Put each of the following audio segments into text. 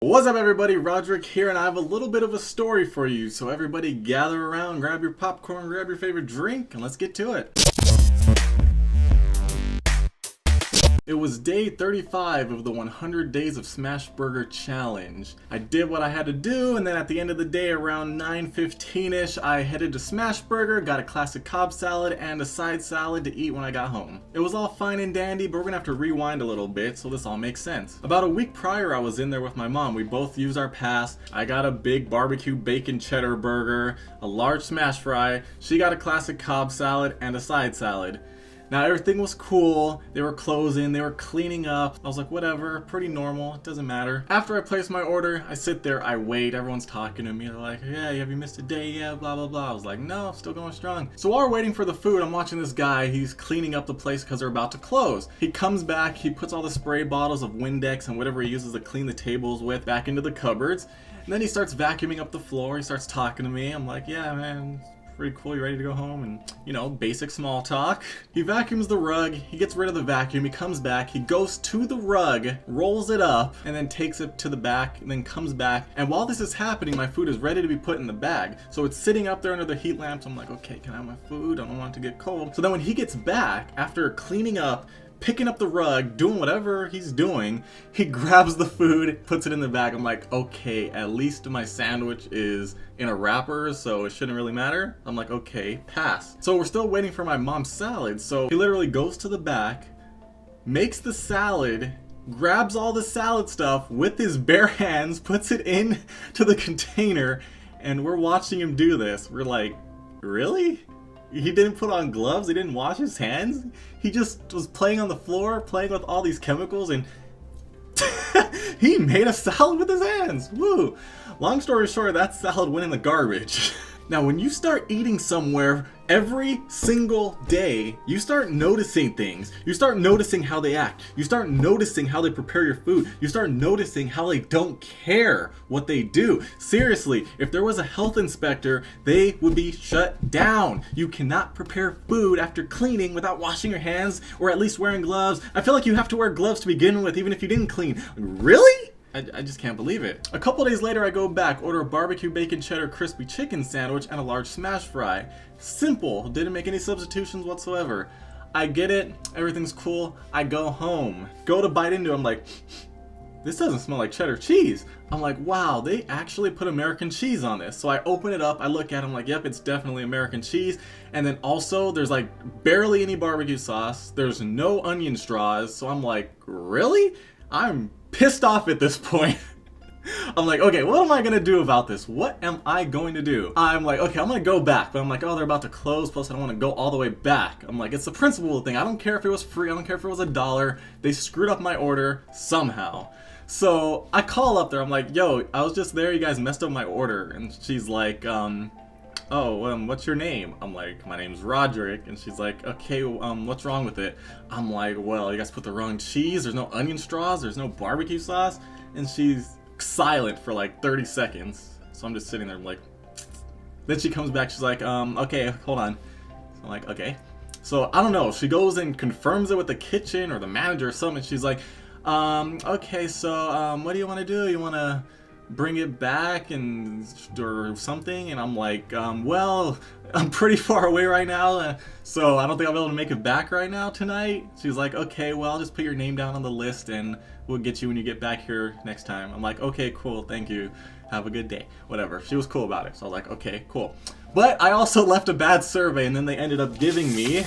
What's up everybody, Roderick here, and I have a little bit of a story for you. So everybody gather around, grab your popcorn, grab your favorite drink, and let's get to it. It was day 35 of the 100 Days of Smashburger challenge. I did what I had to do, and then at the end of the day, around 9:15ish, I headed to Smashburger, got a classic Cobb salad and a side salad to eat when I got home. It was all fine and dandy, but we're gonna have to rewind a little bit so this all makes sense. About a week prior, I was in there with my mom. We both used our pass. I got a big barbecue bacon cheddar burger, a large smash fry. She got a classic Cobb salad and a side salad. Now everything was cool, they were closing, they were cleaning up. I was like, whatever, pretty normal, it doesn't matter. After I place my order, I sit there, I wait, everyone's talking to me. They're like, yeah, have you missed a day yet, blah, blah, blah. I was like, no, still going strong. So while we're waiting for the food, I'm watching this guy, he's cleaning up the place because they're about to close. He comes back, he puts all the spray bottles of Windex and whatever he uses to clean the tables with back into the cupboards. And then he starts vacuuming up the floor, he starts talking to me. I'm like, yeah, man, pretty cool, you ready to go home? And, you know, basic small talk. He vacuums the rug, he gets rid of the vacuum, he comes back, he goes to the rug, rolls it up, and then takes it to the back, and then comes back. And while this is happening, my food is ready to be put in the bag. So it's sitting up there under the heat lamps. I'm like, okay, can I have my food? I don't want it to get cold. So then when he gets back, after cleaning up, picking up the rug, doing whatever he's doing, he grabs the food, puts it in the bag. I'm like, okay, at least my sandwich is in a wrapper, so it shouldn't really matter. I'm like, okay, pass. So we're still waiting for my mom's salad. So he literally goes to the back, makes the salad, grabs all the salad stuff with his bare hands, puts it in to the container, and we're watching him do this. We're like, really? He didn't put on gloves, he didn't wash his hands, he just was playing on the floor, playing with all these chemicals, and he made a salad with his hands. Woo! Long story short, that salad went in the garbage. Now, when you start eating somewhere every single day, you start noticing things. You start noticing how they act. You start noticing how they prepare your food. You start noticing how they don't care what they do. Seriously, if there was a health inspector, they would be shut down. You cannot prepare food after cleaning without washing your hands or at least wearing gloves. I feel like you have to wear gloves to begin with, even if you didn't clean. Really? I just can't believe it. A couple days later, I go back, order a barbecue bacon cheddar crispy chicken sandwich and a large smash fry. Simple, didn't make any substitutions whatsoever. I get it, everything's cool, I go home. Go to bite into it, I'm like, this doesn't smell like cheddar cheese. I'm like, wow, they actually put American cheese on this. So I open it up, I look at it, I'm like, yep, it's definitely American cheese. And then also, there's like barely any barbecue sauce, there's no onion straws, so I'm like, really? I'm pissed off at this point. I'm like, okay, what am I gonna do about this? What am I going to do? I'm like, okay, I'm gonna go back, but I'm like, oh, they're about to close, plus I don't want to go all the way back. I'm like, it's the principle thing. I don't care if it was free, I don't care if it was $1. They screwed up my order somehow. So I call up there, I'm like, yo, I was just there, you guys messed up my order. And she's like, what's your name? I'm like, my name's Roderick. And she's like, okay, what's wrong with it? I'm like, well, you guys put the wrong cheese, there's no onion straws, there's no barbecue sauce. And she's silent for like 30 seconds. So I'm just sitting there, I'm like, then she comes back, she's like, okay, hold on. So I'm like, okay. So I don't know, she goes and confirms it with the kitchen or the manager or something. She's like, okay, so what do you want to do? You want to bring it back and or something? And I'm like, well, I'm pretty far away right now, so I don't think I'll be able to make it back right now tonight. She's like, okay, well, I'll just put your name down on the list and we'll get you when you get back here next time. I'm like, okay, cool, thank you, have a good day, whatever. She was cool about it, so I was like, okay, cool. But I also left a bad survey, and then they ended up giving me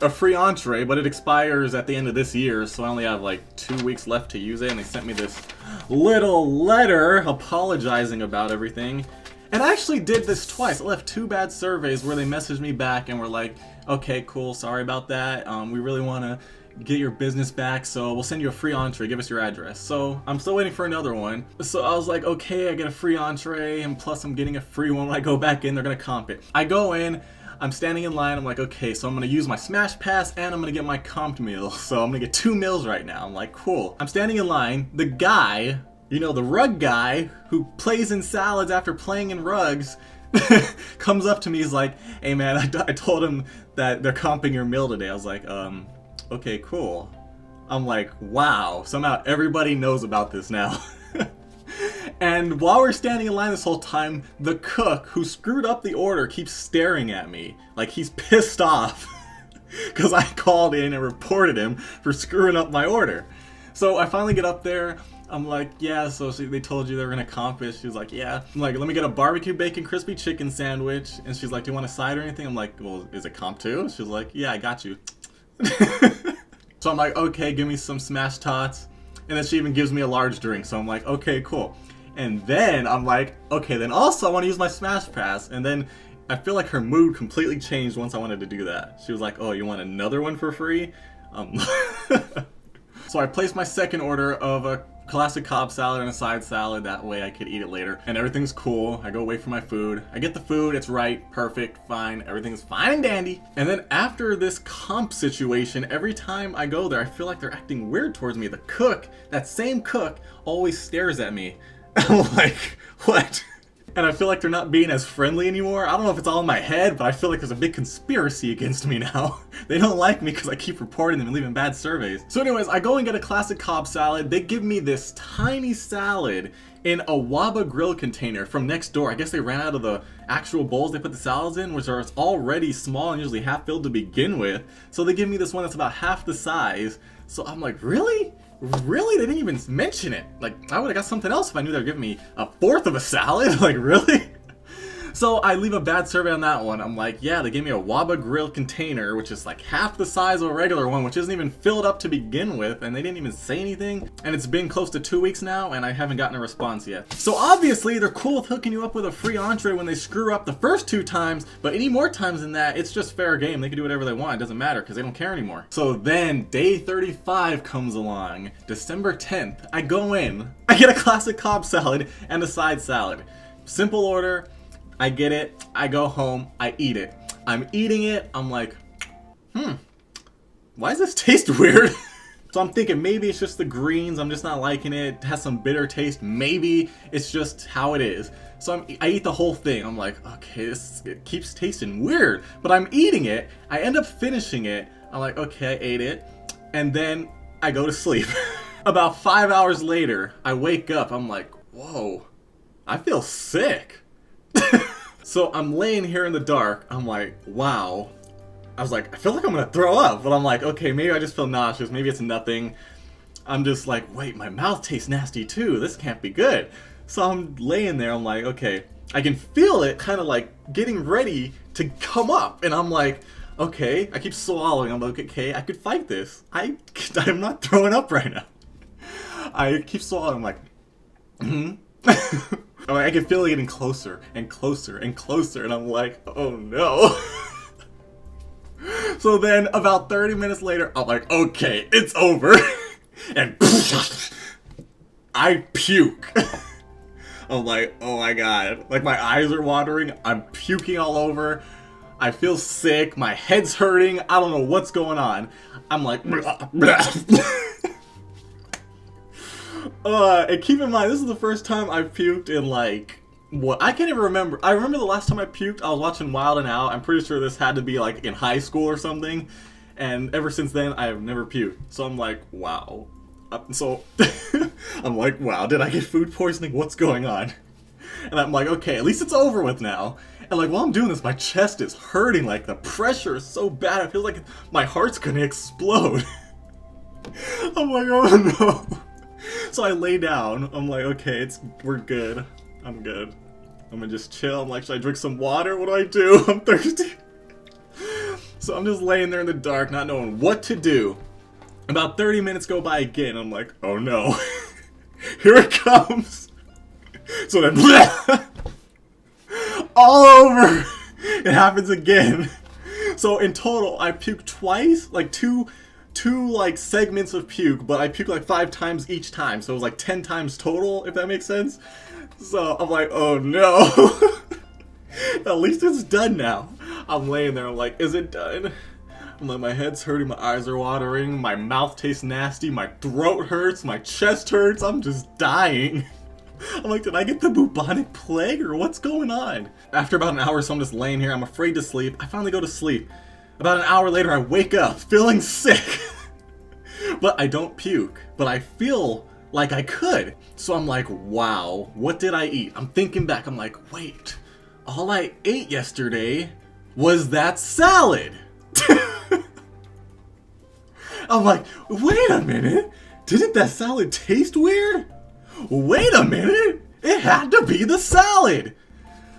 a free entree, but it expires at the end of this year, so I only have like 2 weeks left to use it. And they sent me this little letter apologizing about everything. And I actually did this twice. I left 2 bad surveys where they messaged me back and were like, okay, cool, sorry about that, we really want to get your business back, so we'll send you a free entree, give us your address. So I'm still waiting for another one. So I was like, okay, I get a free entree, and plus I'm getting a free one when I go back in, they're gonna comp it. I go in, I'm standing in line, I'm like, okay, so I'm gonna use my Smash Pass and I'm gonna get my comped meal. So I'm gonna get 2 meals right now. I'm like, cool. I'm standing in line, the guy, you know, the rug guy who plays in salads after playing in rugs, comes up to me, he's like, hey man, I told him that they're comping your meal today. I was like, okay, cool. I'm like, wow, somehow everybody knows about this now. And while we're standing in line this whole time, the cook who screwed up the order keeps staring at me like he's pissed off because I called in and reported him for screwing up my order. So I finally get up there. I'm like, yeah, so they told you they were gonna comp it. She was like, yeah. I'm like, let me get a barbecue bacon crispy chicken sandwich. And she's like, do you want a side or anything? I'm like, well, is it comp too? She's like, yeah, I got you. So I'm like, okay, give me some smashed tots. And then she even gives me a large drink. So I'm like, okay, cool. And then I'm like, okay, then also I want to use my Smash Pass. And then I feel like her mood completely changed once I wanted to do that. She was like, oh, you want another one for free? So I placed my second order of a classic Cobb salad and a side salad. That way I could eat it later. And everything's cool. I go wait for my food. I get the food. It's right. Perfect. Fine. Everything's fine and dandy. And then after this comp situation, every time I go there, I feel like they're acting weird towards me. The cook, that same cook, always stares at me. I'm like, what? And I feel like they're not being as friendly anymore. I don't know if it's all in my head, but I feel like there's a big conspiracy against me now. They don't like me because I keep reporting them and leaving bad surveys. So anyways, I go and get a classic Cobb salad. They give me this tiny salad in a Waba grill container from next door. I guess they ran out of the actual bowls they put the salads in, which are already small and usually half filled to begin with. So they give me this one that's about half the size. So I'm like, really? Really? They didn't even mention it. Like, I would have got something else if I knew they were giving me a fourth of a salad. Like, really? So I leave a bad survey on that one. I'm like, yeah, they gave me a Waba grill container, which is like half the size of a regular one, which isn't even filled up to begin with, and they didn't even say anything. And it's been close to 2 weeks now, and I haven't gotten a response yet. So obviously, they're cool with hooking you up with a free entree when they screw up the first 2 times, but any more times than that, it's just fair game. They can do whatever they want. It doesn't matter, because they don't care anymore. So then, day 35 comes along. December 10th, I go in. I get a classic Cobb salad and a side salad. Simple order. I get it, I go home, I eat it. I'm eating it, I'm like, why does this taste weird? So I'm thinking maybe it's just the greens, I'm just not liking it. It has some bitter taste, maybe it's just how it is. So I eat the whole thing, I'm like, okay, it keeps tasting weird. But I'm eating it, I end up finishing it, I'm like, okay, I ate it. And then I go to sleep. About 5 hours later, I wake up, I'm like, whoa, I feel sick. So I'm laying here in the dark, I'm like, wow. I was like, I feel like I'm gonna throw up, but I'm like, okay, maybe I just feel nauseous, maybe it's nothing. I'm just like, wait, my mouth tastes nasty too, this can't be good. So I'm laying there, I'm like, okay, I can feel it kind of like getting ready to come up, and I'm like, okay, I keep swallowing, I'm like, okay, I could fight this. I'm not throwing up right now. I keep swallowing, I'm like, I can feel it getting closer and closer and closer, and I'm like, oh no. So then, about 30 minutes later, I'm like, okay, it's over. And I puke. I'm like, oh my god. Like, my eyes are watering, I'm puking all over. I feel sick, my head's hurting, I don't know what's going on. I'm like, and keep in mind, this is the first time I've puked in like, what? I can't even remember. I remember the last time I puked, I was watching Wild 'N Out. I'm pretty sure this had to be like in high school or something. And ever since then, I have never puked. So I'm like, wow. I'm like, wow, did I get food poisoning? What's going on? And I'm like, okay, at least it's over with now. And like, while I'm doing this, my chest is hurting. Like, the pressure is so bad. I feel like my heart's gonna explode. I'm like, oh no. So I lay down, I'm like, okay, we're good. I'm good. I'm gonna just chill. I'm like, should I drink some water? What do I do? I'm thirsty. So I'm just laying there in the dark, not knowing what to do. About 30 minutes go by again, I'm like, oh no. Here it comes. So then, all over. It happens again. So in total, I puked twice, like two like segments of puke, but I puked like 5 times each time, so it was like 10 times total, if that makes sense. So I'm like, oh no. At least it's done now. I'm laying there, I'm like, is it done? I'm like, my head's hurting, my eyes are watering, my mouth tastes nasty, my throat hurts, my chest hurts, I'm just dying. I'm like, did I get the bubonic plague or what's going on? After about an hour or so, I'm just laying here, I'm afraid to sleep. I finally go to sleep. About an hour later, I wake up feeling sick. but I don't puke. But I feel like I could. So I'm like, wow, what did I eat? I'm thinking back, I'm like, wait, all I ate yesterday was that salad. I'm like, wait a minute, didn't that salad taste weird? Wait a minute, it had to be the salad.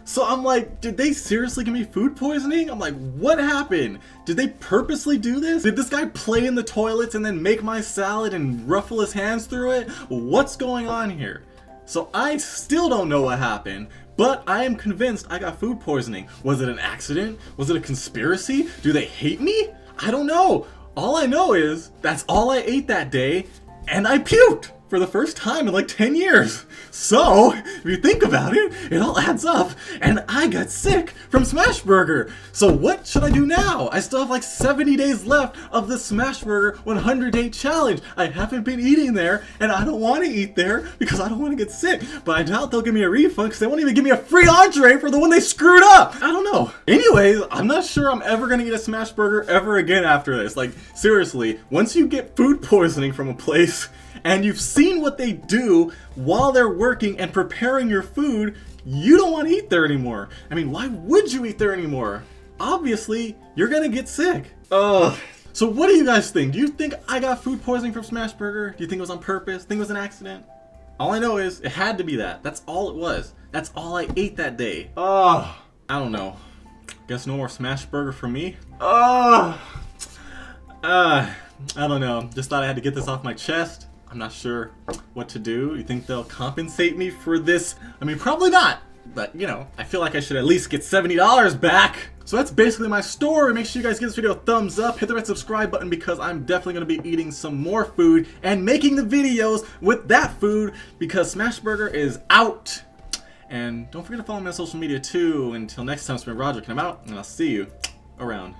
So I'm like, did they seriously give me food poisoning? I'm like, what happened? Did they purposely do this? Did this guy play in the toilets and then make my salad and ruffle his hands through it? What's going on here? So I still don't know what happened, but I am convinced I got food poisoning. Was it an accident? Was it a conspiracy? Do they hate me? I don't know. All I know is that's all I ate that day, and I puked for the first time in like 10 years. So, if you think about it, it all adds up. And I got sick from Smashburger. So what should I do now? I still have like 70 days left of the Smashburger 100-day challenge. I haven't been eating there, and I don't want to eat there because I don't want to get sick. But I doubt they'll give me a refund because they won't even give me a free entree for the one they screwed up. I don't know. Anyways, I'm not sure I'm ever going to eat a Smashburger ever again after this. Like, seriously, once you get food poisoning from a place, and you've seen what they do while they're working and preparing your food, you don't want to eat there anymore. I mean, why would you eat there anymore? Obviously, you're gonna get sick. Ugh. So what do you guys think? Do you think I got food poisoning from Smashburger? Do you think it was on purpose? Think it was an accident? All I know is it had to be that. That's all it was. That's all I ate that day. Ugh. I don't know. Guess no more Smashburger for me? Ugh. I don't know. Just thought I had to get this off my chest. I'm not sure what to do. You think they'll compensate me for this? I mean, probably not. But, you know, I feel like I should at least get $70 back. So that's basically my story. Make sure you guys give this video a thumbs up. Hit the red subscribe button because I'm definitely going to be eating some more food and making the videos with that food because Smashburger is out. And don't forget to follow me on social media too. Until next time, it's been Roger, and I'm out, and I'll see you around.